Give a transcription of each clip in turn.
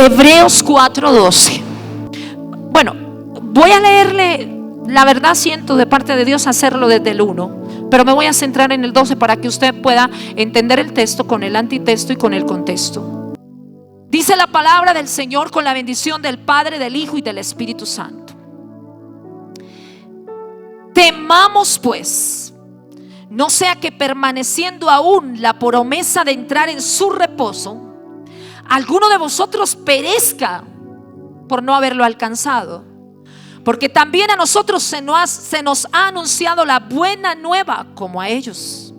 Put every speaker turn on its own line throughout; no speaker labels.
Hebreos 4:12. Bueno, voy a leerle, la verdad siento de parte de Dios hacerlo desde el 1, pero me voy a centrar en el 12 para que usted pueda entender el texto con el antitexto y con el contexto. Dice la palabra del Señor con la bendición del Padre, del Hijo y del Espíritu Santo. Temamos pues, no sea que permaneciendo aún la promesa de entrar en su reposo, alguno de vosotros perezca por no haberlo alcanzado. Porque también a nosotros se nos ha anunciado la buena nueva como a ellos.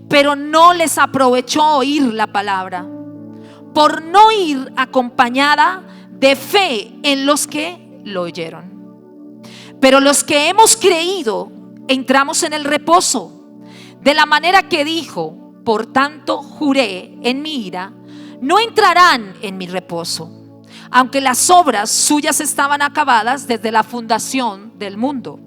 Pero no les aprovechó oír la palabra, por no ir acompañada de fe en los que lo oyeron. Pero los que hemos creído entramos en el reposo, de la manera que dijo: por tanto juré en mi ira, no entrarán en mi reposo, aunque las obras suyas estaban acabadas desde la fundación del mundo.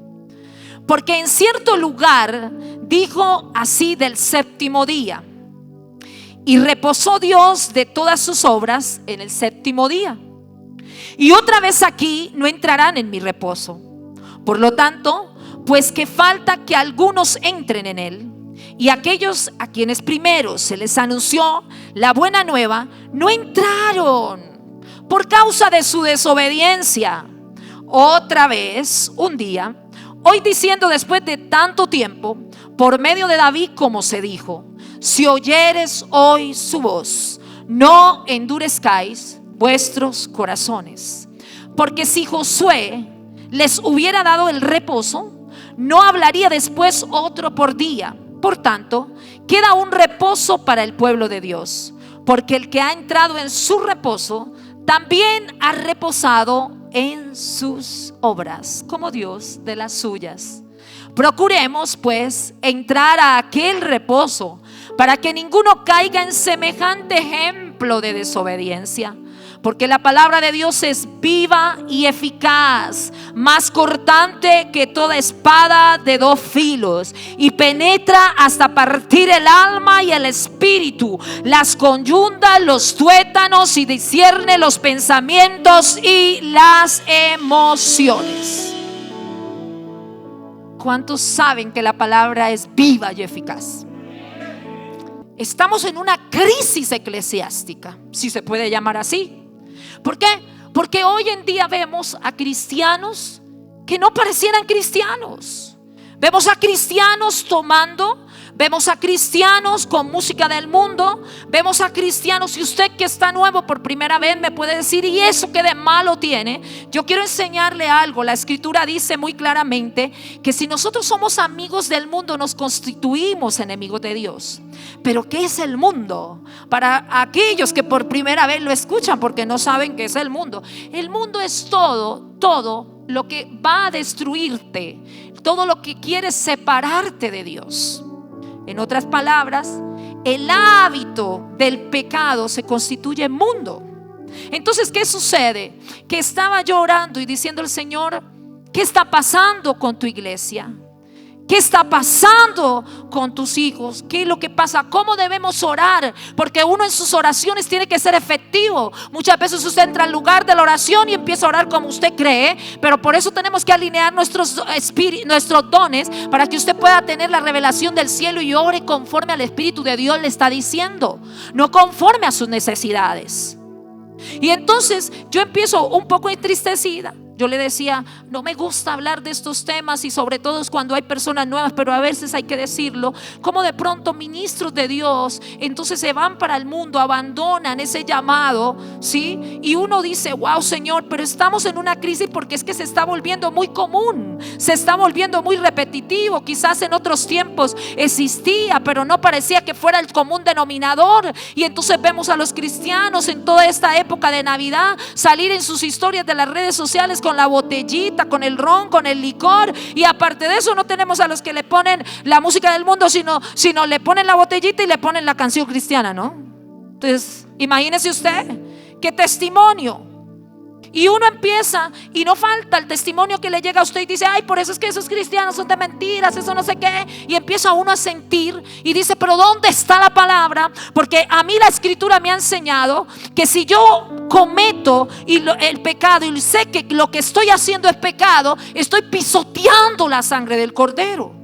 Porque en cierto lugar dijo así del séptimo día: y reposó Dios de todas sus obras en el séptimo día. Y otra vez aquí: no entrarán en mi reposo. Por lo tanto, pues que falta que algunos entren en él. Y aquellos a quienes primero se les anunció la buena nueva, no entraron por causa de su desobediencia. Otra vez, un día, hoy diciendo después de tanto tiempo, por medio de David, como se dijo: si oyeres hoy su voz, no endurezcáis vuestros corazones. Porque si Josué les hubiera dado el reposo, no hablaría después otro por día. Por tanto, queda un reposo para el pueblo de Dios, porque el que ha entrado en su reposo también ha reposado en sus obras, como Dios de las suyas. Procuremos pues entrar a aquel reposo, para que ninguno caiga en semejante ejemplo de desobediencia. Porque la palabra de Dios es viva y eficaz, más cortante que toda espada de dos filos, y penetra hasta partir el alma y el espíritu, las coyuntas, los tuétanos, y discierne los pensamientos y las emociones. ¿Cuántos saben que la palabra es viva y eficaz? Estamos en una crisis eclesiástica, si se puede llamar así. ¿Por qué? Porque hoy en día vemos a cristianos que no parecieran cristianos. Vemos a cristianos tomando, vemos a cristianos con música del mundo, vemos a cristianos, y usted que está nuevo por primera vez me puede decir: ¿y eso qué de malo tiene? Yo quiero enseñarle algo. La escritura dice muy claramente que si nosotros somos amigos del mundo, nos constituimos enemigos de Dios. Pero ¿qué es el mundo? Para aquellos que por primera vez lo escuchan porque no saben qué es el mundo. El mundo es todo lo que va a destruirte, todo lo que quiere separarte de Dios. En otras palabras, el hábito del pecado se constituye mundo. Entonces, ¿qué sucede? Que estaba yo orando y diciendo al Señor: ¿qué está pasando con tu iglesia? ¿Qué está pasando con tus hijos? ¿Qué es lo que pasa? ¿Cómo debemos orar? Porque uno en sus oraciones tiene que ser efectivo. Muchas veces usted entra al lugar de la oración y empieza a orar como usted cree, pero por eso tenemos que alinear nuestros dones, para que usted pueda tener la revelación del cielo y ore conforme al Espíritu de Dios le está diciendo, no conforme a sus necesidades. Y entonces yo empiezo un poco entristecida. Yo le decía: no me gusta hablar de estos temas, y sobre todo es cuando hay personas nuevas, pero a veces hay que decirlo, como de pronto ministros de Dios entonces se van para el mundo, abandonan ese llamado, ¿sí? Y uno dice: wow, Señor, pero estamos en una crisis porque es que se está volviendo muy común, se está volviendo muy repetitivo. Quizás en otros tiempos existía, pero no parecía que fuera el común denominador. Y entonces vemos a los cristianos en toda esta época de Navidad salir en sus historias de las redes sociales con la botellita, con el ron, con el licor, y aparte de eso no tenemos a los que le ponen la música del mundo, sino le ponen la botellita y le ponen la canción cristiana, ¿no? Entonces, imagínese usted qué testimonio. Y uno empieza y no falta el testimonio que le llega a usted y dice: ay, por eso es que esos cristianos son de mentiras, eso no sé qué. Y empieza uno a sentir y dice: pero ¿dónde está la palabra? Porque a mí la escritura me ha enseñado que si yo cometo el pecado y sé que lo que estoy haciendo es pecado, estoy pisoteando la sangre del Cordero.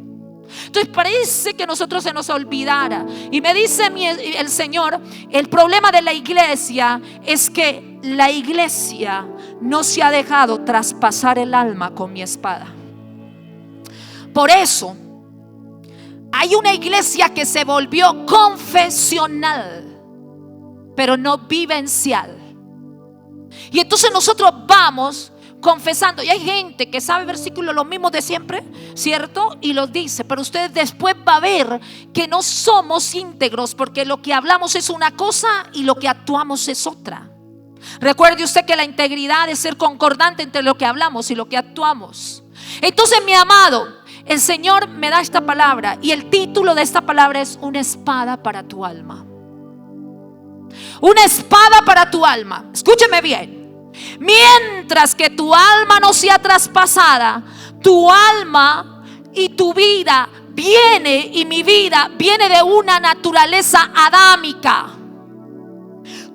Entonces parece que a nosotros se nos olvidara. Y me dice el Señor: el problema de la iglesia es que la iglesia no se ha dejado traspasar el alma con mi espada. Por eso hay una iglesia que se volvió confesional, pero no vivencial. Y entonces nosotros vamos confesando, y hay gente que sabe versículos los mismos de siempre, ¿cierto? Y los dice, pero usted después va a ver que no somos íntegros, porque lo que hablamos es una cosa y lo que actuamos es otra. Recuerde usted que la integridad es ser concordante entre lo que hablamos y lo que actuamos. Entonces, mi amado, el Señor me da esta palabra, y el título de esta palabra es: una espada para tu alma. Una espada para tu alma. Escúcheme bien. Mientras que tu alma no sea traspasada, tu alma y tu vida viene, y mi vida viene de una naturaleza adámica.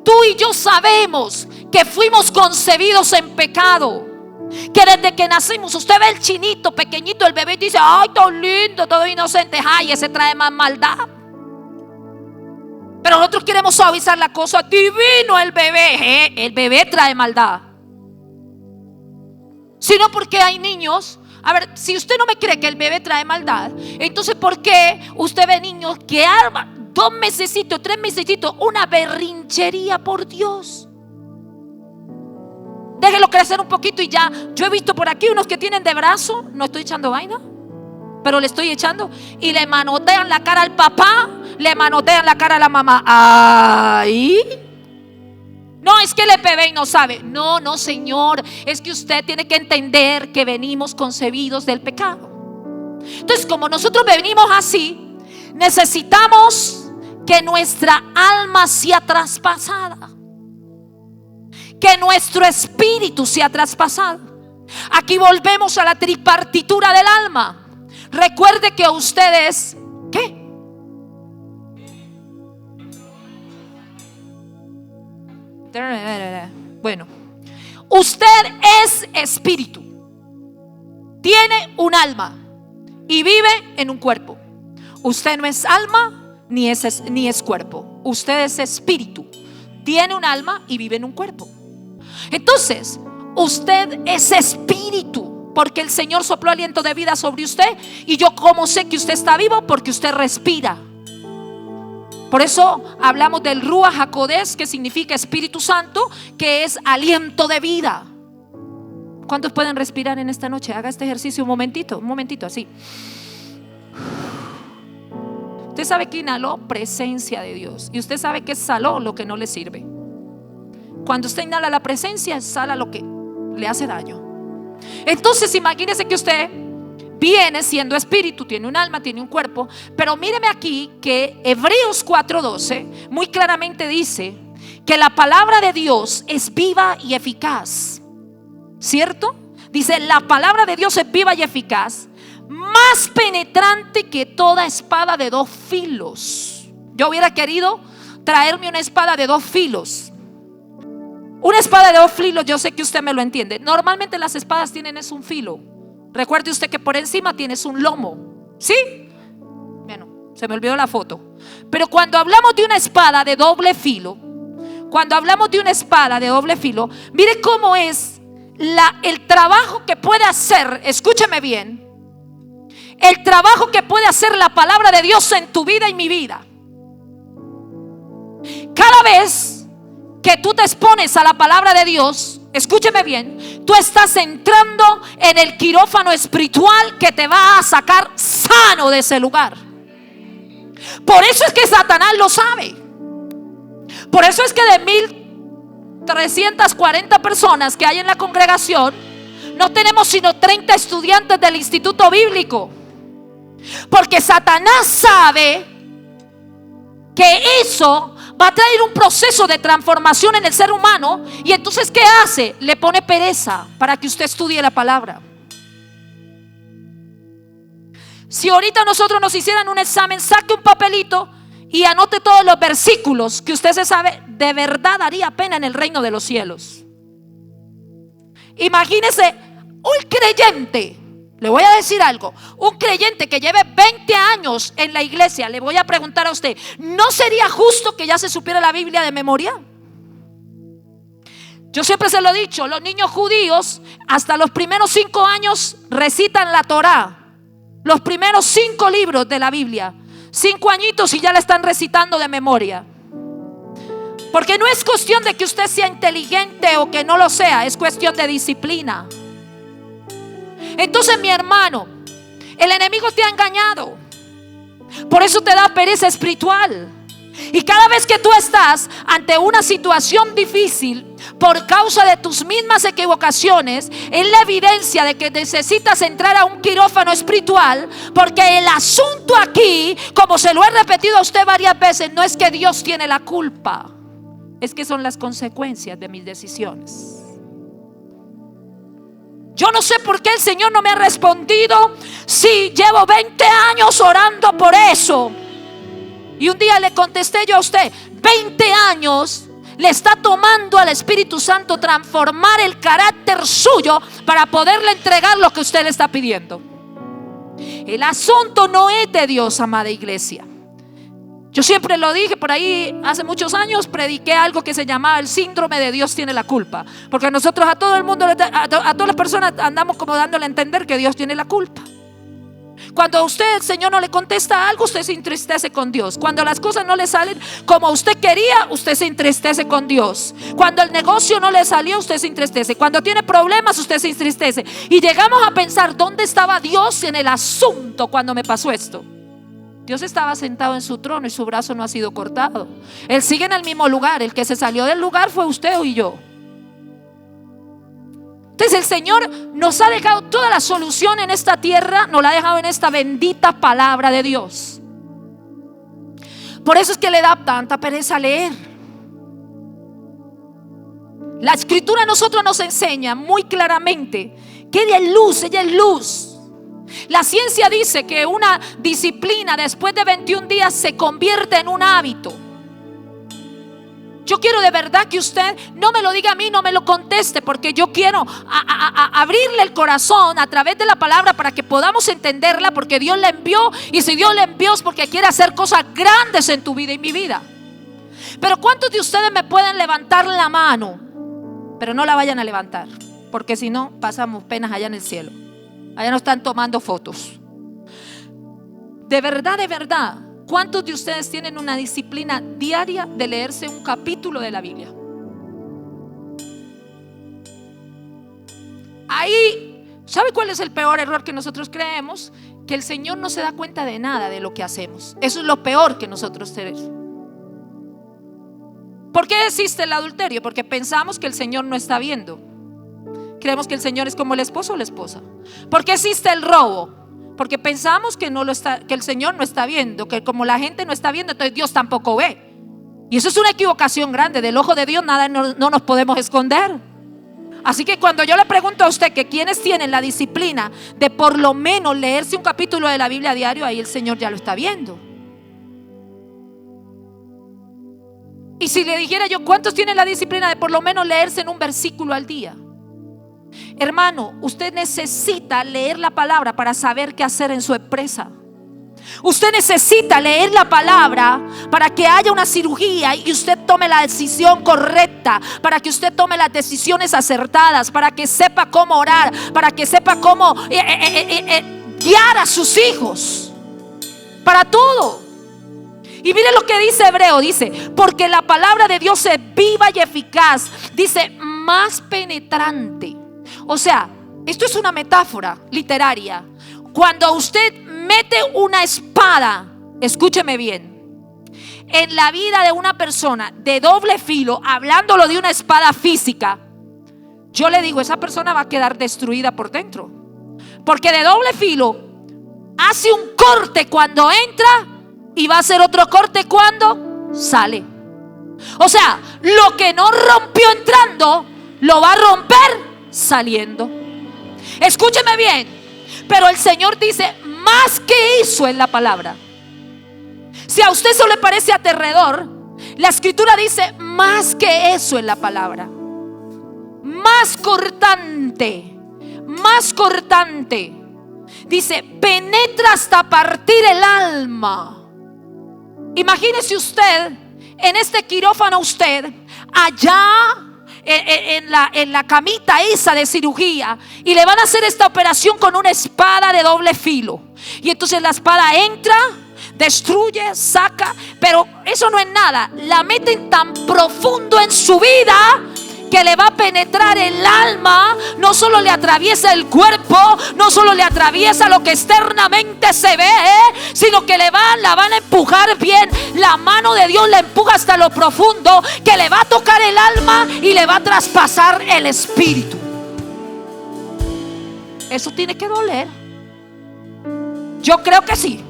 Tú y yo sabemos que fuimos concebidos en pecado, que desde que nacimos, usted ve el chinito pequeñito, el bebé, y dice: ay, todo lindo, todo inocente. Ay, ese trae más maldad. Pero nosotros queremos suavizar la cosa. Divino el bebé. El bebé trae maldad. Sino porque hay niños. A ver, si usted no me cree que el bebé trae maldad, entonces ¿por qué usted ve niños que arman 2 mesecitos, 3 mesecitos, una berrinchería? Por Dios, déjelo crecer un poquito y ya. Yo he visto por aquí unos que tienen de brazo, no estoy echando vaina, pero le estoy echando, y le manotean la cara al papá, le manotean la cara a la mamá. Ay, no, es que el bebé no sabe. No, no, señor, es que usted tiene que entender que venimos concebidos del pecado. Entonces, como nosotros venimos así, necesitamos que nuestra alma sea traspasada, que nuestro espíritu sea traspasado. Aquí volvemos a la tripartitura del alma. Recuerde que ustedes, ¿qué? Bueno, usted es espíritu, tiene un alma y vive en un cuerpo. Usted no es alma ni es cuerpo. Usted es espíritu, tiene un alma y vive en un cuerpo. Entonces, usted es espíritu, porque el Señor sopló aliento de vida sobre usted. Y yo, ¿cómo sé que usted está vivo? Porque usted respira. Por eso hablamos del Ruach HaKodesh, que significa Espíritu Santo, que es aliento de vida. ¿Cuántos pueden respirar en esta noche? Haga este ejercicio un momentito así. Usted sabe que inhaló presencia de Dios, y usted sabe que exhaló lo que no le sirve. Cuando usted inhala la presencia, exhala lo que le hace daño. Entonces imagínese que usted viene siendo espíritu, tiene un alma, tiene un cuerpo. Pero míreme aquí que Hebreos 4:12 muy claramente dice que la palabra de Dios es viva y eficaz, ¿cierto? Dice: la palabra de Dios es viva y eficaz, más penetrante que toda espada de 2 filos. Yo hubiera querido traerme una espada de 2 filos. Una espada de 2 filos, yo sé que usted me lo entiende. Normalmente las espadas tienen es un filo. Recuerde usted que por encima tienes un lomo, ¿sí? Bueno, se me olvidó la foto. Pero cuando hablamos de una espada de doble filo, mire cómo es el trabajo que puede hacer. Escúcheme bien. El trabajo que puede hacer la palabra de Dios en tu vida y mi vida. Cada vez que tú te expones a la palabra de Dios, escúcheme bien, tú estás entrando en el quirófano espiritual que te va a sacar sano de ese lugar. Por eso es que Satanás lo sabe. Por eso es que de 1,340 personas que hay en la congregación, no tenemos sino 30 estudiantes del instituto bíblico. Porque Satanás sabe que eso va a traer un proceso de transformación en el ser humano. Y entonces, ¿qué hace? Le pone pereza para que usted estudie la palabra. Si ahorita nosotros nos hicieran un examen, saque un papelito y anote todos los versículos que usted se sabe, de verdad daría pena en el reino de los cielos. Imagínese un creyente, le voy a decir algo, un creyente que lleve 20 años en la iglesia, le voy a preguntar a usted, ¿no sería justo que ya se supiera la Biblia de memoria? Yo siempre se lo he dicho, los niños judíos hasta los primeros 5 años recitan la Torá, los primeros 5 libros de la Biblia. 5 añitos y ya la están recitando de memoria. Porque no es cuestión de que usted sea inteligente o que no lo sea, es cuestión de disciplina. Entonces, mi hermano, el enemigo te ha engañado. Por eso te da pereza espiritual. Y cada vez que tú estás ante una situación difícil por causa de tus mismas equivocaciones, es la evidencia de que necesitas entrar a un quirófano espiritual. Porque el asunto aquí, como se lo he repetido a usted varias veces, no es que Dios tiene la culpa, es que son las consecuencias de mis decisiones. Yo no sé por qué el Señor no me ha respondido si llevo 20 años orando por eso. Y un día le contesté yo a usted, 20 años le está tomando al Espíritu Santo transformar el carácter suyo para poderle entregar lo que usted le está pidiendo. El asunto no es de Dios, amada iglesia. Yo siempre lo dije, por ahí hace muchos años prediqué algo que se llamaba el síndrome de Dios tiene la culpa. Porque nosotros a todo el mundo, a todas las personas andamos como dándole a entender que Dios tiene la culpa. Cuando a usted el Señor no le contesta algo, usted se entristece con Dios. Cuando las cosas no le salen como usted quería, usted se entristece con Dios. Cuando el negocio no le salió, usted se entristece. Cuando tiene problemas, usted se entristece. Y llegamos a pensar, ¿dónde estaba Dios en el asunto cuando me pasó esto? Dios estaba sentado en su trono y su brazo no ha sido cortado. Él sigue en el mismo lugar. El que se salió del lugar fue usted y yo. Entonces el Señor nos ha dejado toda la solución en esta tierra, nos la ha dejado en esta bendita palabra de Dios. Por eso es que le da tanta pereza leer. La escritura a nosotros nos enseña muy claramente que ella es luz, ella es luz. La ciencia dice que una disciplina después de 21 días se convierte en un hábito. Yo quiero de verdad que usted no me lo diga a mí, no me lo conteste, porque yo quiero abrirle el corazón a través de la palabra para que podamos entenderla, porque Dios la envió, y si Dios la envió es porque quiere hacer cosas grandes en tu vida y mi vida. Pero ¿cuántos de ustedes me pueden levantar la mano? Pero no la vayan a levantar, porque si no pasamos penas allá en el cielo. Allá nos están tomando fotos. De verdad, ¿cuántos de ustedes tienen una disciplina diaria de leerse un capítulo de la Biblia? Ahí, ¿sabe cuál es el peor error que nosotros creemos? Que el Señor no se da cuenta de nada de lo que hacemos. Eso es lo peor que nosotros tenemos. ¿Por qué existe el adulterio? Porque pensamos que el Señor no está viendo. Creemos que el Señor es como el esposo o la esposa. ¿Por qué existe el robo? Porque pensamos que el Señor no está viendo, que como la gente no está viendo, entonces Dios tampoco ve. Y eso es una equivocación grande. Del ojo de Dios nada no nos podemos esconder. Así que cuando yo le pregunto a usted que quienes tienen la disciplina de por lo menos leerse un capítulo de la Biblia a diario, ahí el Señor ya lo está viendo. Y si le dijera yo, ¿cuántos tienen la disciplina de por lo menos leerse en un versículo al día? Hermano, usted necesita leer la palabra para saber qué hacer en su empresa. Usted necesita leer la palabra para que haya una cirugía y usted tome la decisión correcta, para que usted tome las decisiones acertadas, para que sepa cómo orar, para que sepa cómo guiar a sus hijos, para todo. Y mire lo que dice Hebreo, dice, porque la palabra de Dios es viva y eficaz, dice, más penetrante. O sea, esto es una metáfora literaria. Cuando usted mete una espada, escúcheme bien, en la vida de una persona de doble filo, hablándolo de una espada física, yo le digo, esa persona va a quedar destruida por dentro. Porque de doble filo hace un corte cuando entra y va a hacer otro corte cuando sale. O sea, lo que no rompió entrando, lo va a romper saliendo. Escúcheme bien, pero el Señor dice más que hizo en la palabra. Si a usted eso le parece aterrador, la Escritura dice más que eso en la palabra. Más cortante, más cortante. Dice, penetra hasta partir el alma. Imagínese usted, en este quirófano usted, allá en la camita esa de cirugía, y le van a hacer esta operación con una espada de doble filo. Y entonces la espada entra, destruye, saca, pero eso no es nada. La meten tan profundo en su vida que le va a penetrar el alma. No solo le atraviesa el cuerpo, no solo le atraviesa lo que externamente se ve, sino que la van a empujar bien. La mano de Dios la empuja hasta lo profundo, que le va a tocar el alma y le va a traspasar el espíritu. Eso tiene que doler. Yo creo que sí.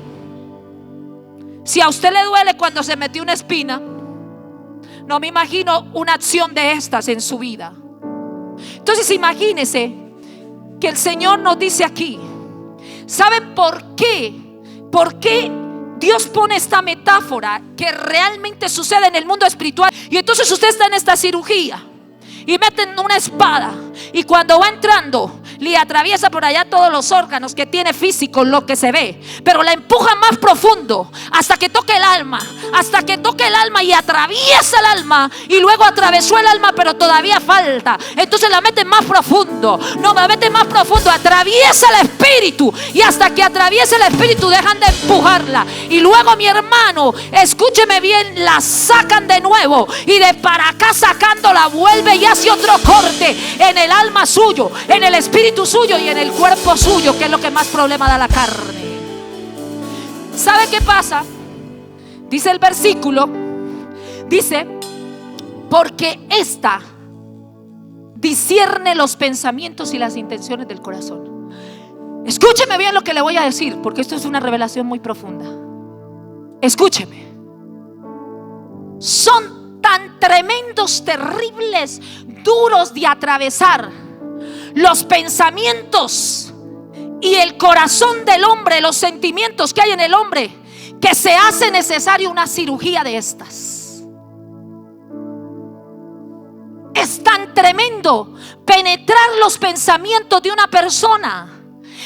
Si a usted le duele cuando se metió una espina, no me imagino una acción de estas en su vida. Entonces imagínese que el Señor nos dice aquí, ¿saben por qué? ¿Por qué Dios pone esta metáfora que realmente sucede en el mundo espiritual? Y entonces usted está en esta cirugía y meten una espada, y cuando va entrando le atraviesa por allá todos los órganos que tiene físico, lo que se ve, pero la empuja más profundo hasta que toque el alma, hasta que toque el alma y atraviesa el alma, y luego atravesó el alma pero todavía falta, entonces la meten más profundo, no, la meten más profundo, atraviesa el espíritu, y hasta que atraviesa el espíritu dejan de empujarla, y luego, mi hermano, escúcheme bien, la sacan de nuevo, y de para acá sacándola vuelve y hace otro corte en el alma suyo, en el espíritu suyo y en el cuerpo suyo, que es lo que más problema da a la carne. ¿Sabe qué pasa? Dice el versículo, dice, porque esta discierne los pensamientos y las intenciones del corazón. Escúcheme bien lo que le voy a decir, porque esto es una revelación muy profunda. Escúcheme. Son tan tremendos, terribles, duros de atravesar los pensamientos y el corazón del hombre, los sentimientos que hay en el hombre, que se hace necesario una cirugía de estas. Es tan tremendo penetrar los pensamientos de una persona.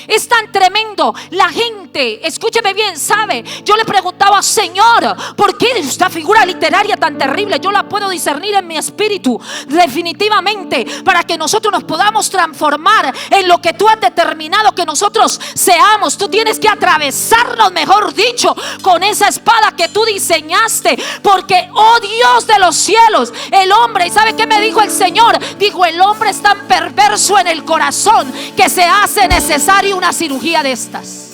Es tan tremendo. La gente, escúcheme bien, sabe, yo le preguntaba, Señor, ¿por qué esta figura literaria tan terrible? Yo la puedo discernir en mi espíritu, definitivamente, para que nosotros nos podamos transformar en lo que tú has determinado que nosotros seamos. Tú tienes que atravesarnos, mejor dicho, con esa espada que tú diseñaste, porque, oh Dios de los cielos, el hombre, ¿y sabe qué me dijo el Señor? Dijo, el hombre es tan perverso en el corazón que se hace necesario una cirugía de estas.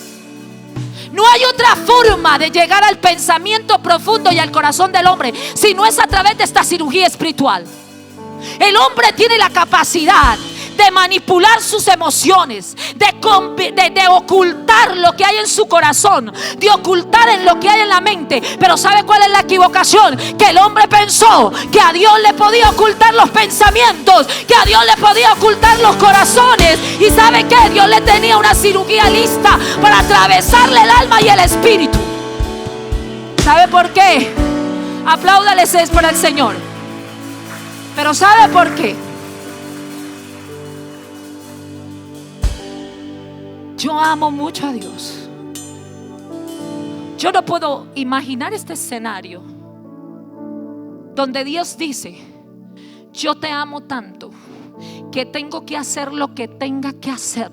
No hay otra forma de llegar al pensamiento profundo y al corazón del hombre si no es a través de esta cirugía espiritual. El hombre tiene la capacidad de manipular sus emociones, de ocultar lo que hay en su corazón, de ocultar en lo que hay en la mente. Pero ¿sabe cuál es la equivocación? Que el hombre pensó que a Dios le podía ocultar los pensamientos, que a Dios le podía ocultar los corazones. Y ¿sabe qué? Dios le tenía una cirugía lista para atravesarle el alma y el espíritu. ¿Sabe por qué? Apláudales es para el Señor. Pero ¿sabe por qué? Yo amo mucho a Dios. Yo no puedo imaginar este escenario donde Dios dice, yo te amo tanto que tengo que hacer lo que tenga que hacer,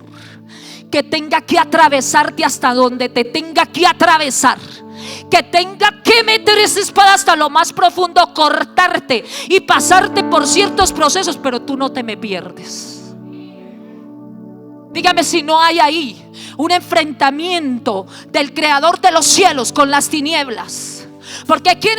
que tenga que atravesarte hasta donde te tenga que atravesar, que tenga que meter esa espada hasta lo más profundo, cortarte y pasarte por ciertos procesos, pero tú no te me pierdes. Dígame si no hay ahí un enfrentamiento del creador de los cielos con las tinieblas. Porque ¿quién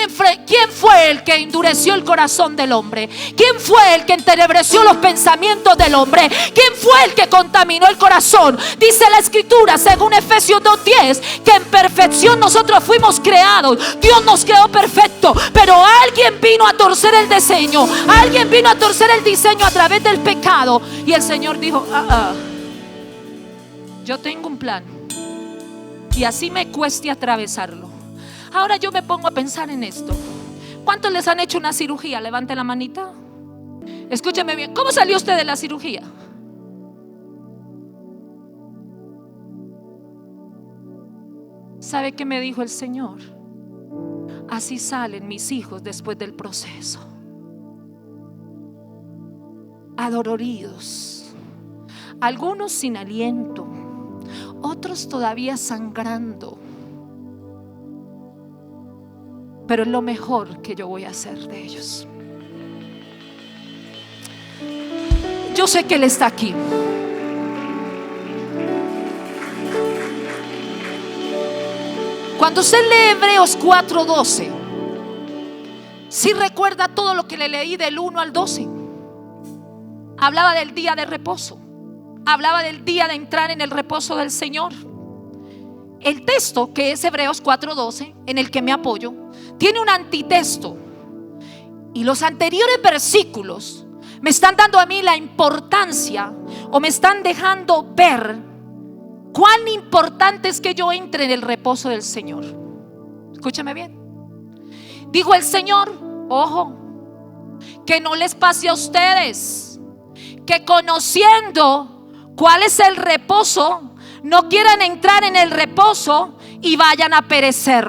fue el que endureció el corazón del hombre? ¿Quién fue el que entenebreció los pensamientos del hombre? ¿Quién fue el que contaminó el corazón? Dice la Escritura, según Efesios 2:10, que en perfección nosotros fuimos creados. Dios nos creó perfecto, pero alguien Alguien vino a torcer el diseño. Alguien vino a torcer el diseño a través del pecado. Y el Señor dijo: yo tengo un plan, y así me cueste atravesarlo. Ahora yo me pongo a pensar en esto. ¿Cuántos les han hecho una cirugía? Levante la manita. Escúcheme bien. ¿Cómo salió usted de la cirugía? ¿Sabe qué me dijo el Señor? Así salen mis hijos después del proceso, adoloridos, algunos sin aliento, otros todavía sangrando. Pero es lo mejor que yo voy a hacer de ellos. Yo sé que Él está aquí. Cuando usted lee Hebreos 4:12, si recuerda todo lo que le leí del 1 al 12, hablaba del día de reposo, hablaba del día de entrar en el reposo del Señor. El texto, que es Hebreos 4:12, en el que me apoyo, tiene un antitexto, y los anteriores versículos me están dando a mí la importancia, o me están dejando ver cuán importante es que yo entre en el reposo del Señor. Escúchame bien. Dijo el Señor: ojo, que no les pase a ustedes que conociendo cuál es el reposo, no quieran entrar en el reposo y vayan a perecer.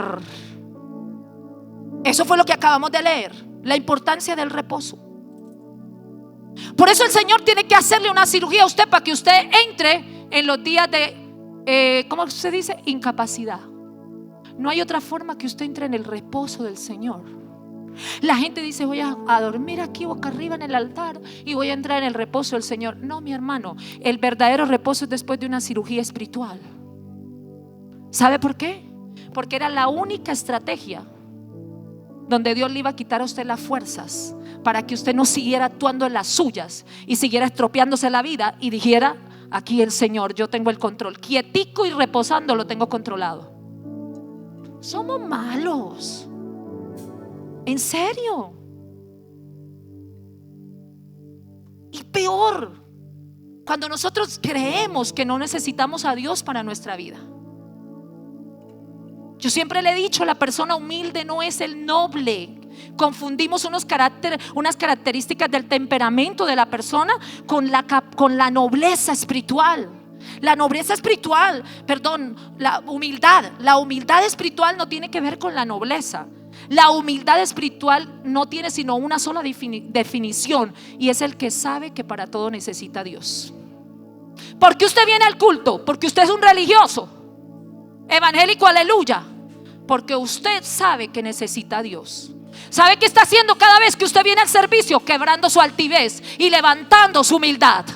Eso fue lo que acabamos de leer, la importancia del reposo. Por eso el Señor tiene que hacerle una cirugía a usted, para que usted entre en los días de ¿cómo se dice? Incapacidad. No hay otra forma que usted entre en el reposo del Señor. La gente dice: voy a dormir aquí boca arriba en el altar y voy a entrar en el reposo del Señor. No, mi hermano, el verdadero reposo es después de una cirugía espiritual. ¿Sabe por qué? Porque era la única estrategia donde Dios le iba a quitar a usted las fuerzas, para que usted no siguiera actuando en las suyas y siguiera estropeándose la vida y dijera: aquí el Señor, yo tengo el control, quietico y reposando lo tengo controlado. Somos malos, en serio. Y peor, cuando nosotros creemos que no necesitamos a Dios para nuestra vida. Yo siempre le he dicho: la persona humilde no es el noble. Confundimos unas características del temperamento de la persona con la nobleza espiritual. La nobleza espiritual, perdón, la humildad espiritual no tiene que ver con la nobleza. La humildad espiritual no tiene sino una sola definición, y es el que sabe que para todo necesita a Dios. ¿Por qué usted viene al culto? Porque usted es un religioso evangélico, aleluya. Porque usted sabe que necesita a Dios. ¿Sabe qué está haciendo cada vez que usted viene al servicio? Quebrando su altivez y levantando su humildad.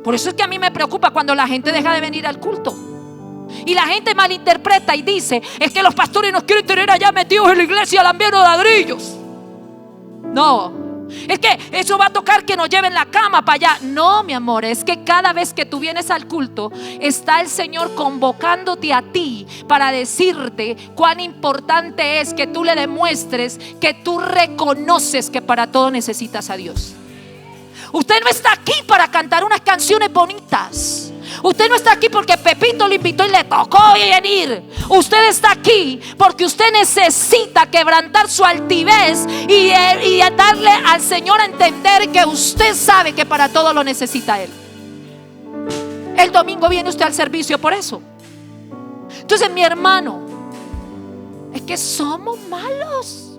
Por eso es que a mí me preocupa cuando la gente deja de venir al culto y la gente malinterpreta y dice: es que los pastores nos quieren tener allá metidos en la iglesia lambiendo ladrillos. No, es que eso va a tocar que nos lleven la cama para allá. No, mi amor, es que cada vez que tú vienes al culto, está el Señor convocándote a ti para decirte cuán importante es que tú le demuestres que tú reconoces que para todo necesitas a Dios. Usted no está aquí para cantar unas canciones bonitas. Usted no está aquí porque Pepito le invitó y le tocó venir. Usted está aquí porque usted necesita quebrantar su altivez y darle al Señor a entender que usted sabe que para todo lo necesita Él. El domingo viene usted al servicio por eso. Entonces, mi hermano, es que somos malos.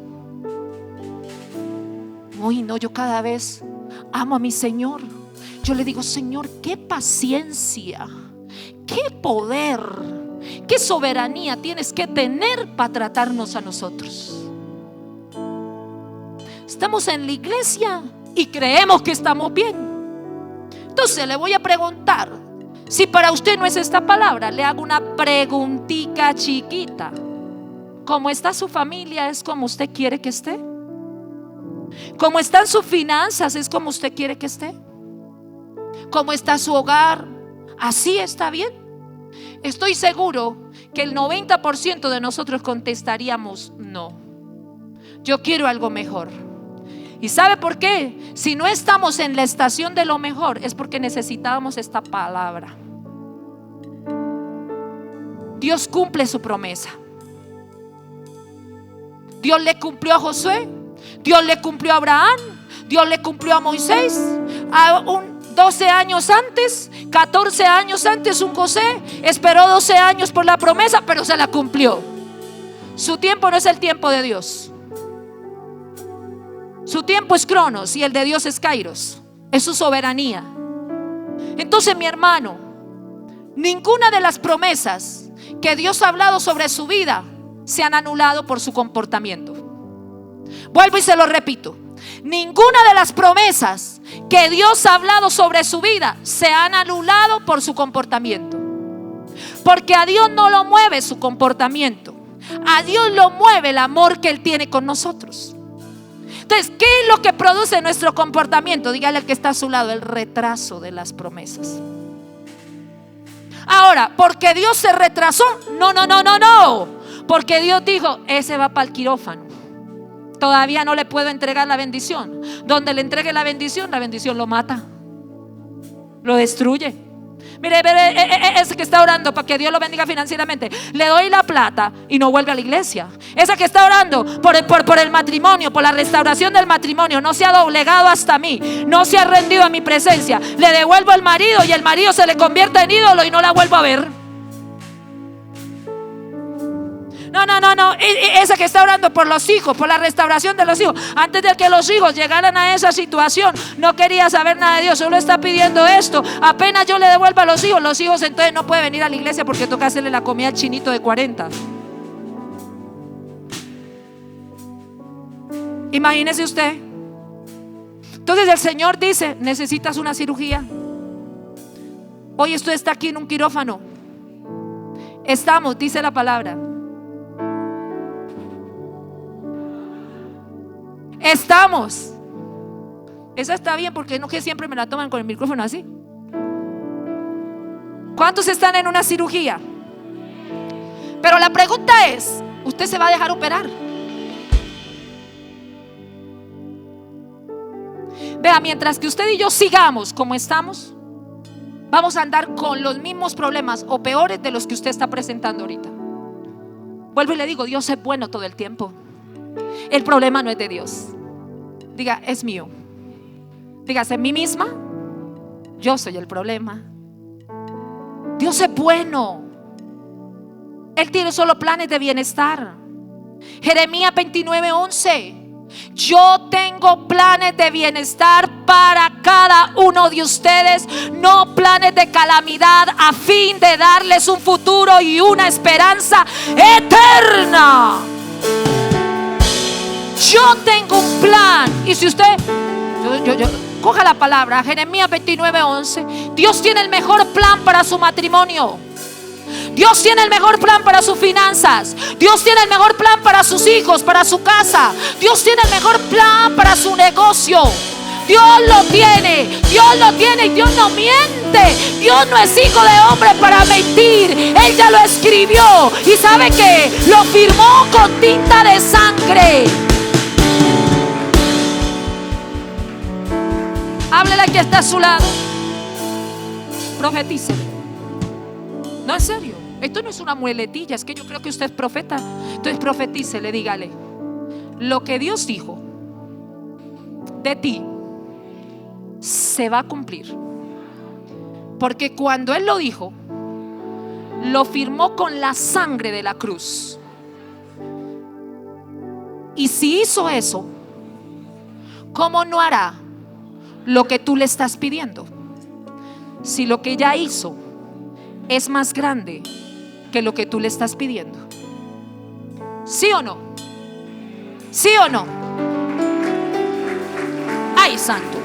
Uy, no, yo cada vez amo a mi Señor. Yo le digo: Señor, qué paciencia, qué poder, qué soberanía tienes que tener para tratarnos a nosotros. Estamos en la iglesia y creemos que estamos bien. Entonces le voy a preguntar: si para usted no es esta palabra, le hago una preguntita chiquita. ¿Cómo está su familia? ¿Es como usted quiere que esté? ¿Cómo están sus finanzas? ¿Es como usted quiere que esté? ¿Cómo está su hogar? ¿Así está bien? Estoy seguro que el 90% de nosotros contestaríamos no. Yo quiero algo mejor. ¿Y sabe por qué? Si no estamos en la estación de lo mejor, es porque necesitábamos esta palabra. Dios cumple su promesa. Dios le cumplió a Josué, Dios le cumplió a Abraham, Dios le cumplió a Moisés. 12 años antes, 14 años antes, un José esperó 12 años por la promesa, pero se la cumplió. Su tiempo no es el tiempo de Dios. Su tiempo es Cronos y el de Dios es Kairos. Es su soberanía. Entonces, mi hermano, ninguna de las promesas que Dios ha hablado sobre su vida se han anulado por su comportamiento. Vuelvo y se lo repito. Ninguna de las promesas que Dios ha hablado sobre su vida se han anulado por su comportamiento. Porque a Dios no lo mueve su comportamiento. A Dios lo mueve el amor que Él tiene con nosotros. Entonces, ¿qué es lo que produce nuestro comportamiento? Dígale al que está a su lado: el retraso de las promesas. Ahora, ¿porque Dios se retrasó? No. Porque Dios dijo: ese va para el quirófano. Todavía no le puedo entregar la bendición. Donde le entregue la bendición lo mata, lo destruye. Mire, ese que está orando para que Dios lo bendiga financieramente, le doy la plata y no vuelve a la iglesia. Esa que está orando por el matrimonio, por la restauración del matrimonio, no se ha doblegado hasta mí, no se ha rendido a mi presencia, le devuelvo al marido y el marido se le convierte en ídolo y no la vuelvo a ver. No. Esa que está orando por los hijos, por la restauración de los hijos, antes de que los hijos llegaran a esa situación, no quería saber nada de Dios, solo está pidiendo esto. Apenas yo le devuelva a los hijos entonces no puede venir a la iglesia porque toca hacerle la comida al chinito de 40. Imagínese usted. Entonces el Señor dice: necesitas una cirugía. Hoy usted está aquí en un quirófano. Estamos, dice la palabra. Estamos. Esa está bien, porque no que siempre me la toman con el micrófono así. ¿Cuántos están en una cirugía? Pero la pregunta es: ¿usted se va a dejar operar? Vea, mientras que usted y yo sigamos como estamos, vamos a andar con los mismos problemas o peores de los que usted está presentando ahorita. Vuelvo y le digo: Dios es bueno todo el tiempo. El problema no es de Dios. Diga: es mío. Dígase: mí misma, yo soy el problema. Dios es bueno. Él tiene solo planes de bienestar. Jeremías 29:11. Yo tengo planes de bienestar para cada uno de ustedes, no planes de calamidad, a fin de darles un futuro y una esperanza eterna. Yo tengo un plan. Y si usted coja la palabra, Jeremías 29:11. Dios tiene el mejor plan para su matrimonio. Dios tiene el mejor plan para sus finanzas. Dios tiene el mejor plan para sus hijos, para su casa. Dios tiene el mejor plan para su negocio. Dios lo tiene y Dios no miente. Dios no es hijo de hombre para mentir. Él ya lo escribió y ¿sabe qué? Lo firmó con tinta de sangre. Háblele que está a su lado. Profetice. No, en serio, esto no es una muletilla, es que yo creo que usted es profeta. Entonces profetícele, dígale: lo que Dios dijo de ti se va a cumplir. Porque cuando Él lo dijo, lo firmó con la sangre de la cruz. Y si hizo eso, ¿cómo no hará lo que tú le estás pidiendo? Si lo que ya hizo es más grande que lo que tú le estás pidiendo. ¿Sí o no? ¿Sí o no? Ay, santo.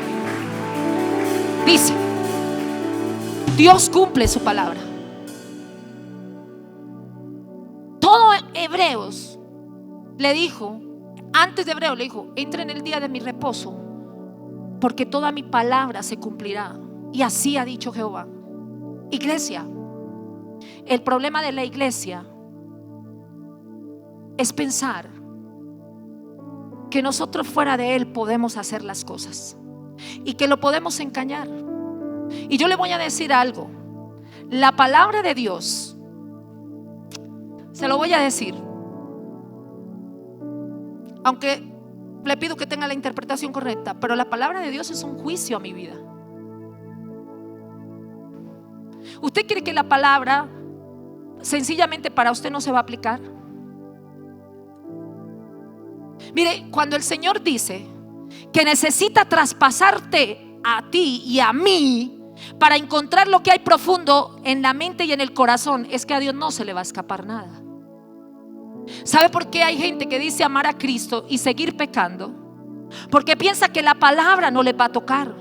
Dice: Dios cumple su palabra. Todo Hebreos le dijo, antes de Hebreos le dijo: entra en el día de mi reposo, porque toda mi palabra se cumplirá. Y así ha dicho Jehová. Iglesia, el problema de la iglesia es pensar que nosotros fuera de Él podemos hacer las cosas y que lo podemos engañar. Y yo le voy a decir algo. La palabra de Dios, se lo voy a decir, aunque le pido que tenga la interpretación correcta, pero la palabra de Dios es un juicio a mi vida. ¿Usted cree que la palabra sencillamente para usted no se va a aplicar? Mire, cuando el Señor dice que necesita traspasarte a ti y a mí para encontrar lo que hay profundo en la mente y en el corazón, es que a Dios no se le va a escapar nada. ¿Sabe por qué hay gente que dice amar a Cristo y seguir pecando? Porque piensa que la palabra no le va a tocar,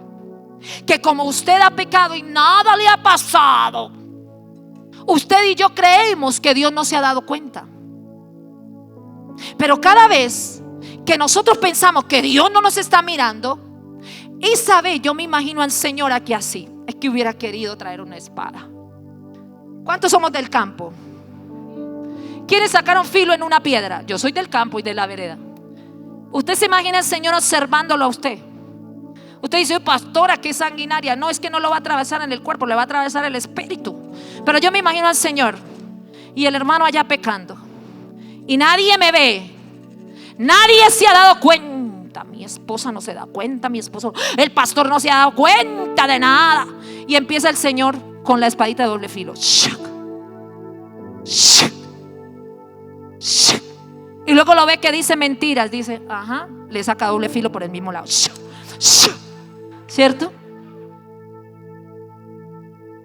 que como usted ha pecado y nada le ha pasado, usted y yo creemos que Dios no se ha dado cuenta. Pero cada vez que nosotros pensamos que Dios no nos está mirando, esa vez yo me imagino al Señor aquí así. Es que hubiera querido traer una espada. ¿Cuántos somos del campo? ¿Quiénes sacaron filo en una piedra? Yo soy del campo y de la vereda. Usted se imagina al Señor observándolo a usted. Usted dice: pastora, qué sanguinaria. No, es que no lo va a atravesar en el cuerpo, le va a atravesar el espíritu. Pero yo me imagino al Señor y el hermano allá pecando, y nadie me ve, nadie se ha dado cuenta. Mi esposa no se da cuenta, mi esposo, el pastor no se ha dado cuenta de nada. Y empieza el Señor con la espadita de doble filo. Y luego lo ve que dice mentiras. Dice: ajá, le saca doble filo por el mismo lado. ¿Cierto?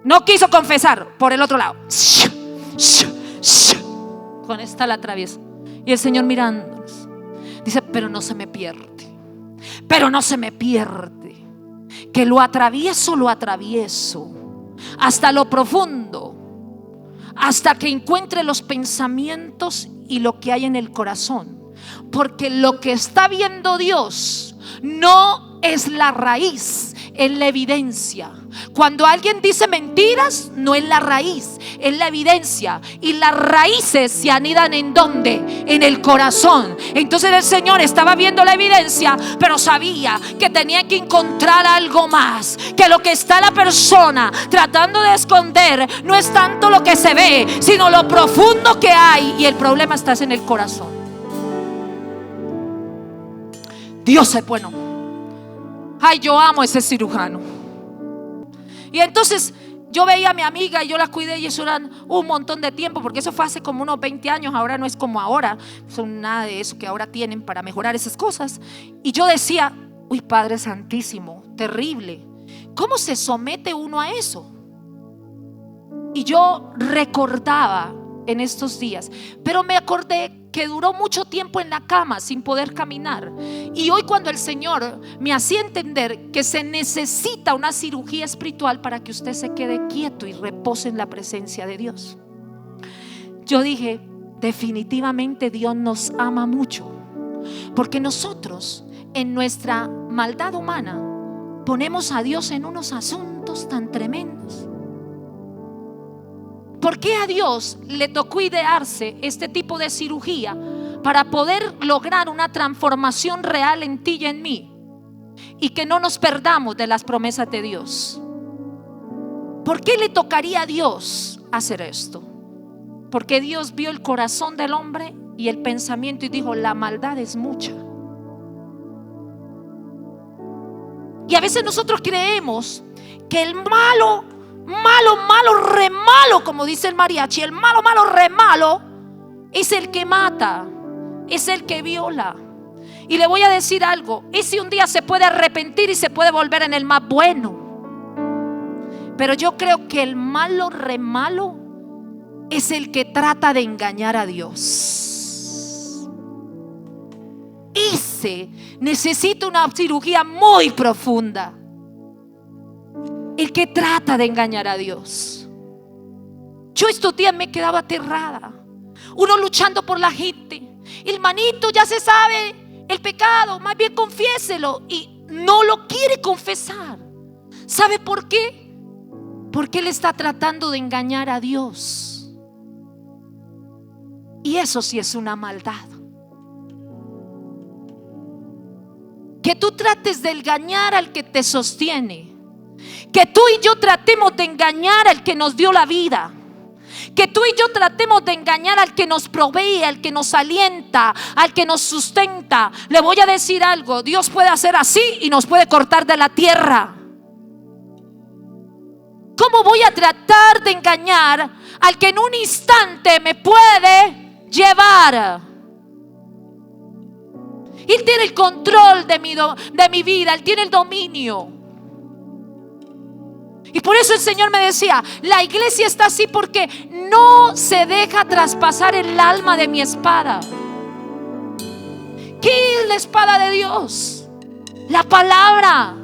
No quiso confesar, por el otro lado. Con esta la atraviesa. Y el Señor mirándonos dice: pero no se me pierde, pero no se me pierde, que lo atravieso hasta lo profundo, hasta que encuentre los pensamientos y lo que hay en el corazón. Porque lo que está viendo Dios no es la raíz, es la evidencia. Cuando alguien dice mentiras, no es la raíz, es la evidencia. Y las raíces se anidan ¿en dónde? En el corazón. Entonces el Señor estaba viendo la evidencia, pero sabía que tenía que encontrar algo más, que lo que está la persona tratando de esconder no es tanto lo que se ve, sino lo profundo que hay. Y el problema está en el corazón. Dios es bueno. Ay, yo amo a ese cirujano. Y entonces yo veía a mi amiga y yo la cuidé, y eso eran un montón de tiempo, porque eso fue hace como unos 20 años. Ahora no es como ahora, son nada de eso que ahora tienen para mejorar esas cosas. Y yo decía: uy, Padre Santísimo, terrible, ¿cómo se somete uno a eso? Y yo recordaba en estos días, pero me acordé que duró mucho tiempo en la cama sin poder caminar. Y hoy, cuando el Señor me hacía entender que se necesita una cirugía espiritual para que usted se quede quieto y repose en la presencia de Dios, yo dije: definitivamente Dios nos ama mucho, porque nosotros en nuestra maldad humana ponemos a Dios en unos asuntos tan tremendos. ¿Por qué a Dios le tocó idearse este tipo de cirugía? Para poder lograr una transformación real en ti y en mí, y que no nos perdamos de las promesas de Dios. ¿Por qué le tocaría a Dios hacer esto? Porque Dios vio el corazón del hombre y el pensamiento y dijo: la maldad es mucha. Y a veces nosotros creemos que el malo, re malo, como dice el mariachi, el malo, re malo, es el que mata, es el que viola. Y le voy a decir algo: ese un día se puede arrepentir y se puede volver en el más bueno. Pero yo creo que el malo, re malo, es el que trata de engañar a Dios. Ese necesita una cirugía muy profunda, el que trata de engañar a Dios. Yo estos días me quedaba aterrada. Uno luchando por la gente. Hermanito, ya se sabe el pecado, más bien confiéselo. Y no lo quiere confesar. ¿Sabe por qué? Porque él está tratando de engañar a Dios. Y eso sí es una maldad. que tú trates de engañar al que te sostiene, que tú y yo tratemos de engañar al que nos dio la vida, que tú y yo tratemos de engañar al que nos provee, al que nos alienta, al que nos sustenta. Le voy a decir algo: Dios puede hacer así y nos puede cortar de la tierra. ¿Cómo voy a tratar de engañar al que en un instante me puede llevar? Él tiene el control de mi vida, Él tiene el dominio. Y por eso el Señor me decía: la iglesia está así porque no se deja traspasar el alma de mi espada. ¿Qué es la espada de Dios? La palabra.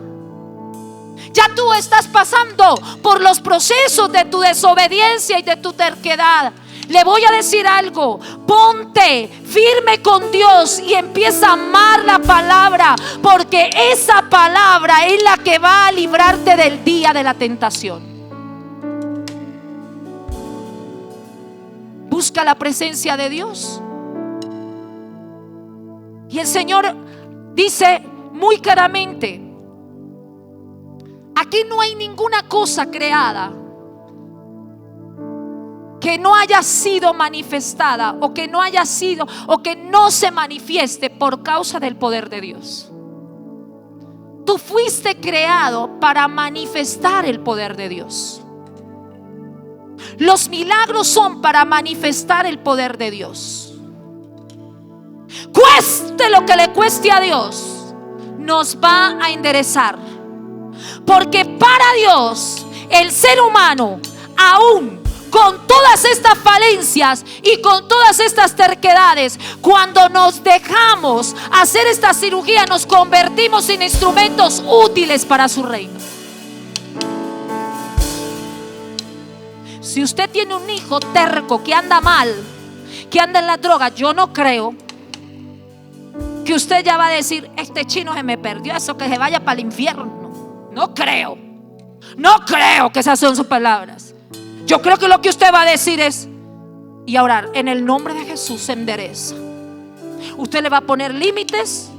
Ya tú estás pasando por los procesos de tu desobediencia y de tu terquedad. Le voy a decir algo: ponte firme con Dios y empieza a amar la palabra, porque esa palabra es la que va a librarte del día de la tentación. Busca la presencia de Dios. Y el Señor dice muy claramente: aquí no hay ninguna cosa creada que no haya sido manifestada o que no haya sido o que no se manifieste por causa del poder de Dios. Tú fuiste creado para manifestar el poder de Dios. Los milagros son para manifestar el poder de Dios. Cueste lo que le cueste a Dios, nos va a enderezar. Porque para Dios, el ser humano, aún con todas estas falencias y con todas estas terquedades, cuando nos dejamos hacer esta cirugía, nos convertimos en instrumentos útiles para su reino. Si usted tiene un hijo terco que anda mal, que anda en la droga, yo no creo que usted ya va a decir: este chino se me perdió, eso que se vaya para el infierno. No creo que esas son sus palabras. Yo creo que lo que usted va a decir es: y a orar en el nombre de Jesús se endereza. Usted le va a poner límites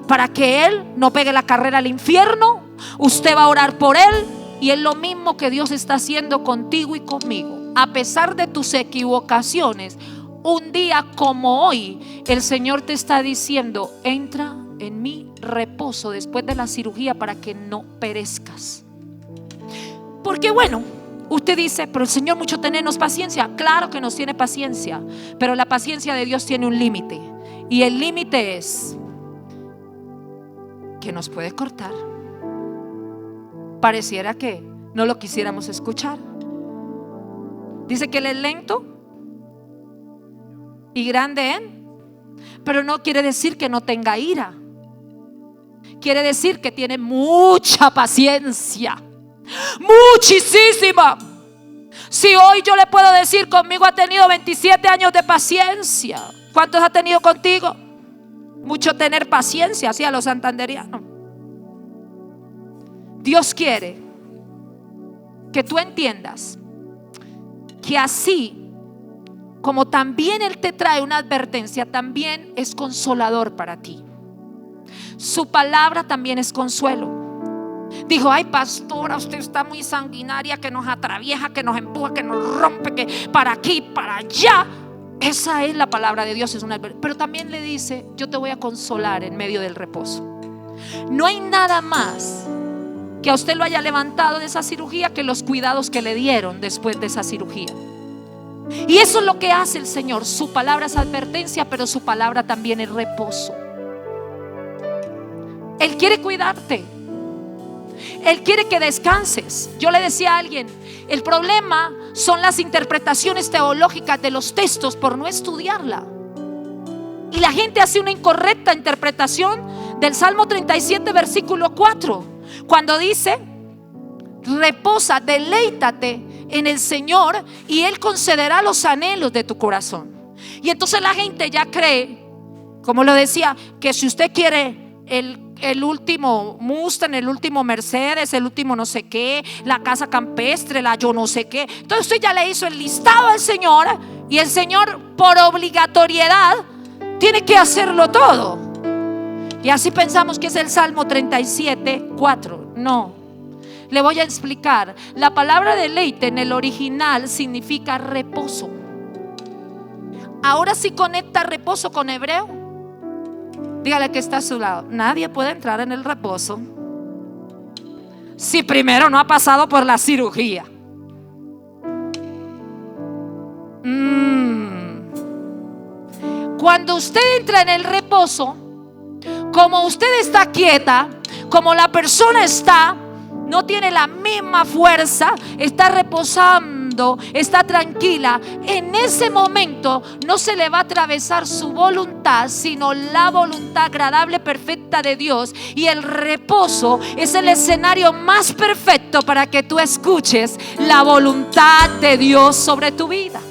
para que él no pegue la carrera al infierno. Usted va a orar por él, y es lo mismo que Dios está haciendo contigo y conmigo. A pesar de tus equivocaciones, un día como hoy, el Señor te está diciendo: entra en mi reposo después de la cirugía para que no perezcas. Porque bueno, usted dice: pero el Señor mucho tenernos paciencia. Claro que nos tiene paciencia, pero la paciencia de Dios tiene un límite. Y el límite es que nos puede cortar. Pareciera que no lo quisiéramos escuchar. Dice que Él es lento y grande pero no quiere decir que no tenga ira. Quiere decir que tiene mucha paciencia, muchísima. Si hoy yo le puedo decir: conmigo ha tenido 27 años de paciencia. ¿Cuántos ha tenido contigo? Mucho tener paciencia, así a los santanderianos. Dios quiere que tú entiendas que así como también Él te trae una advertencia, también es consolador para ti. Su palabra también es consuelo. Dijo: ay, pastora, usted está muy sanguinaria, que nos atraviesa, que nos empuja, que nos rompe, que para aquí, para allá. Esa es la palabra de Dios, es una. Pero también le dice: yo te voy a consolar en medio del reposo. No hay nada más que a usted lo haya levantado de esa cirugía que los cuidados que le dieron después de esa cirugía. Y eso es lo que hace el Señor. Su palabra es advertencia, pero su palabra también es reposo. Él quiere cuidarte. Él quiere que descanses. Yo le decía a alguien: el problema son las interpretaciones teológicas de los textos por no estudiarla. Y la gente hace una incorrecta interpretación del Salmo 37 versículo 4, cuando dice: reposa, deleítate en el Señor y Él concederá los anhelos de tu corazón. Y entonces la gente ya cree, como lo decía, que si usted quiere el último Mustang, el último Mercedes, el último no sé qué, la casa campestre, la yo no sé qué, entonces usted ya le hizo el listado al Señor, y el Señor por obligatoriedad tiene que hacerlo todo. Y así pensamos que es el Salmo 37:4. No, le voy a explicar. La palabra deleite en el original significa reposo. Ahora sí conecta reposo con hebreo. Dígale que está a su lado: nadie puede entrar en el reposo si primero no ha pasado por la cirugía. Cuando usted entra en el reposo, como usted está quieta, como la persona está, no tiene la misma fuerza, está reposando, está tranquila, en ese momento no se le va a atravesar su voluntad, sino la voluntad agradable, perfecta de Dios. Y el reposo es el escenario más perfecto para que tú escuches la voluntad de Dios sobre tu vida.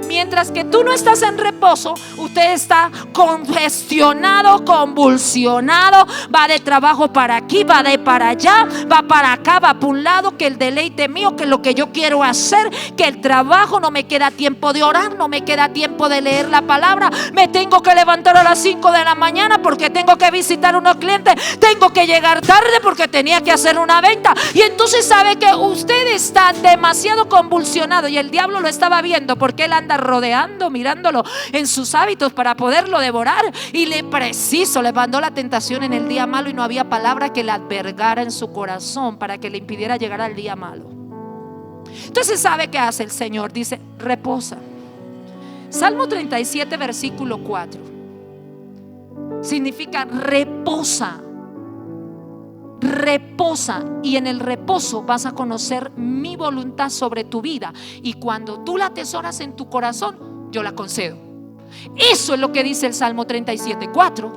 Mientras que tú no estás en reposo, usted está congestionado, convulsionado, va de trabajo para aquí, va de para allá, va para acá, va para un lado, que el deleite mío, que lo que yo quiero hacer, que el trabajo, no me queda tiempo de orar, no me queda tiempo de leer la palabra, me tengo que levantar a las 5 de la mañana porque tengo que visitar unos clientes, tengo que llegar tarde porque tenía que hacer una venta. Y entonces sabe que usted está demasiado convulsionado, y el diablo lo estaba viendo porque él anda rodeando, mirándolo en sus hábitos para poderlo devorar, y le mandó la tentación en el día malo, y no había palabra que le albergara en su corazón para que le impidiera llegar al día malo. Entonces, ¿sabe qué hace el Señor? Dice: reposa. Salmo 37 versículo 4 significa reposa. Reposa, y en el reposo vas a conocer mi voluntad sobre tu vida, y cuando tú la atesoras en tu corazón, yo la concedo. Eso es lo que dice el Salmo 37:4.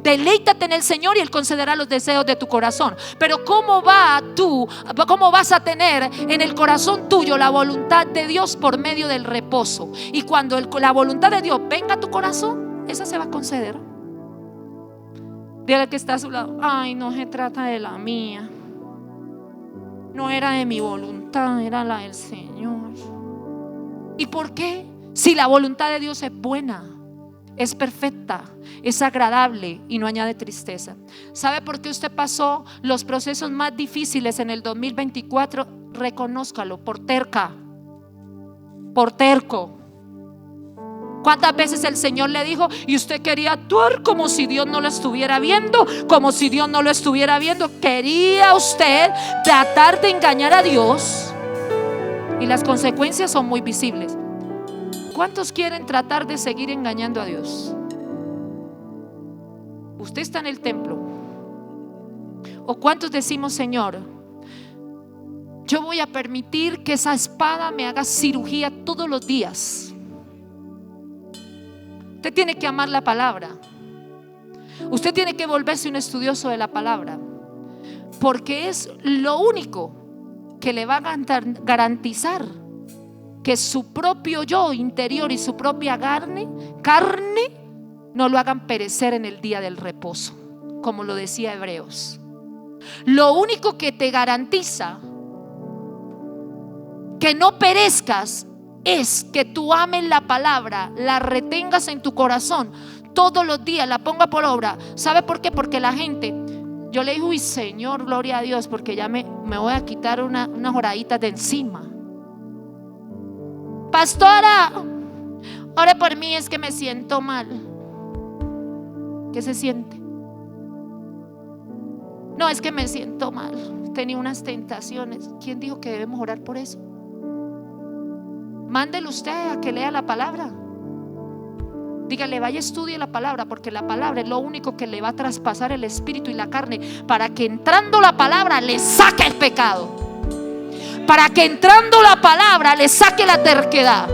Deleítate en el Señor y Él concederá los deseos de tu corazón. Pero ¿cómo vas a tener en el corazón tuyo la voluntad de Dios? Por medio del reposo. Y cuando la voluntad de Dios venga a tu corazón, esa se va a conceder. Dígale que está a su lado: ay, no se trata de la mía, no era de mi voluntad, era la del Señor. ¿Y por qué? Si la voluntad de Dios es buena, es perfecta, es agradable y no añade tristeza. ¿Sabe por qué usted pasó los procesos más difíciles en el 2024? Reconózcalo: por terca, por terco. ¿Cuántas veces el Señor le dijo y usted quería actuar como si Dios no lo estuviera viendo? Como si Dios no lo estuviera viendo. Quería usted tratar de engañar a Dios, y las consecuencias son muy visibles. ¿Cuántos quieren tratar de seguir engañando a Dios? Usted está en el templo. ¿O cuántos decimos: Señor, yo voy a permitir que esa espada me haga cirugía todos los días? Usted tiene que amar la palabra. Usted tiene que volverse un estudioso de la palabra, porque es lo único que le va a garantizar que su propio yo interior y su propia carne no lo hagan perecer en el día del reposo, como lo decía Hebreos. Lo único que te garantiza que no perezcas es que tú ames la palabra, la retengas en tu corazón todos los días, la ponga por obra. ¿Sabe por qué? Porque la gente, yo le digo: uy, Señor, gloria a Dios, porque ya me voy a quitar unas horaditas de encima. Pastora, ore por mí, es que me siento mal. ¿Qué se siente? No, es que me siento mal, tenía unas tentaciones. ¿Quién dijo que debemos orar por eso? Mándele usted a que lea la palabra. Dígale: vaya, estudie la palabra, porque la palabra es lo único que le va a traspasar el espíritu y la carne, para que entrando la palabra le saque el pecado, para que entrando la palabra le saque la terquedad,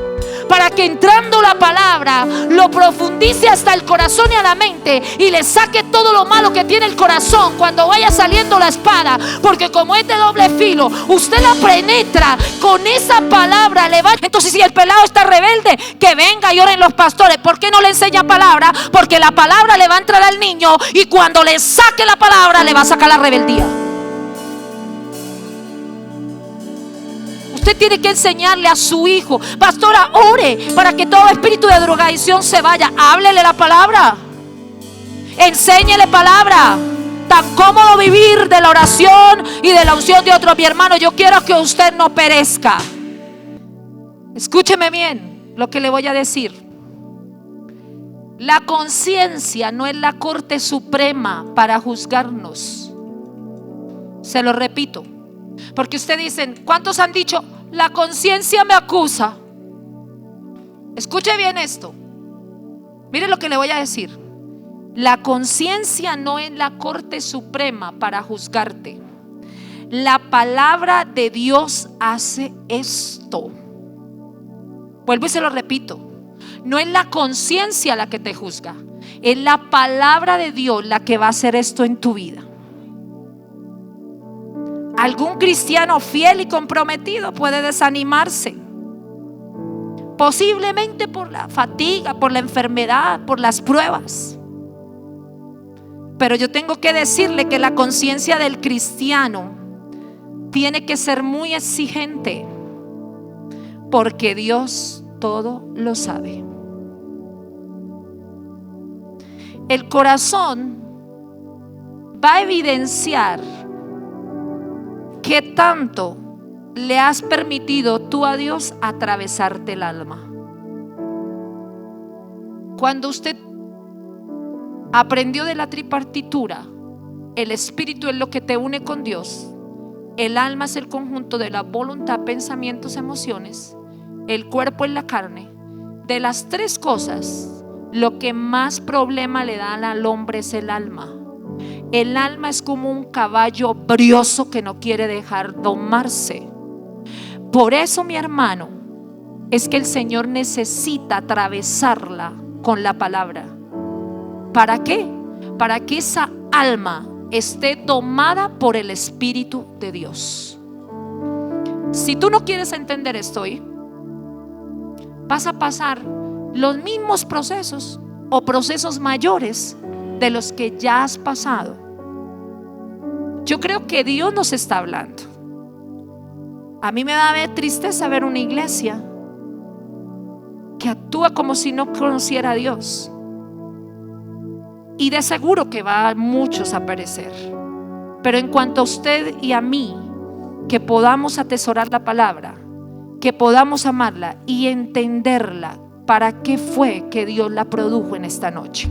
para que entrando la palabra lo profundice hasta el corazón y a la mente, y le saque todo lo malo que tiene el corazón cuando vaya saliendo la espada. Porque como es de doble filo, usted la penetra con esa palabra, le va. Entonces, si el pelado está rebelde, que venga y oren los pastores. ¿Por qué no le enseña palabra? Porque la palabra le va a entrar al niño, y cuando le saque la palabra le va a sacar la rebeldía. Usted tiene que enseñarle a su hijo: pastora, ore para que todo espíritu de drogadicción se vaya. Háblele la palabra. Enséñele palabra. Tan cómodo vivir de la oración y de la unción de otro. Mi hermano, yo quiero que usted no perezca. Escúcheme bien lo que le voy a decir. La conciencia no es la corte suprema para juzgarnos. Se lo repito, porque ustedes dicen, ¿cuántos han dicho? La conciencia me acusa. Escuche bien esto. Mire lo que le voy a decir. La conciencia no es la corte suprema para juzgarte. La palabra de Dios hace esto. Vuelvo y se lo repito. No es la conciencia la que te juzga, es la palabra de Dios la que va a hacer esto en tu vida. Algún cristiano fiel y comprometido puede desanimarse, posiblemente por la fatiga, por la enfermedad, por las pruebas. Pero yo tengo que decirle que la conciencia del cristiano tiene que ser muy exigente, porque Dios todo lo sabe. El corazón va a evidenciar qué tanto le has permitido tú a Dios atravesarte el alma. Cuando usted aprendió de la tripartitura, el espíritu es lo que te une con Dios, el alma es el conjunto de la voluntad, pensamientos, emociones, el cuerpo es la carne. De las tres cosas, lo que más problema le da al hombre es el alma. El alma es como un caballo brioso que no quiere dejar domarse. Por eso, mi hermano, es que el Señor necesita atravesarla con la palabra. ¿Para qué? Para que esa alma esté domada por el Espíritu de Dios. Si tú no quieres entender esto hoy, vas a pasar los mismos procesos o procesos mayores de los que ya has pasado. Yo creo que Dios nos está hablando. A mí me da tristeza ver una iglesia que actúa como si no conociera a Dios, y de seguro que va a muchos a perecer. Pero en cuanto a usted y a mí, que podamos atesorar la palabra, que podamos amarla y entenderla, para qué fue que Dios la produjo en esta noche.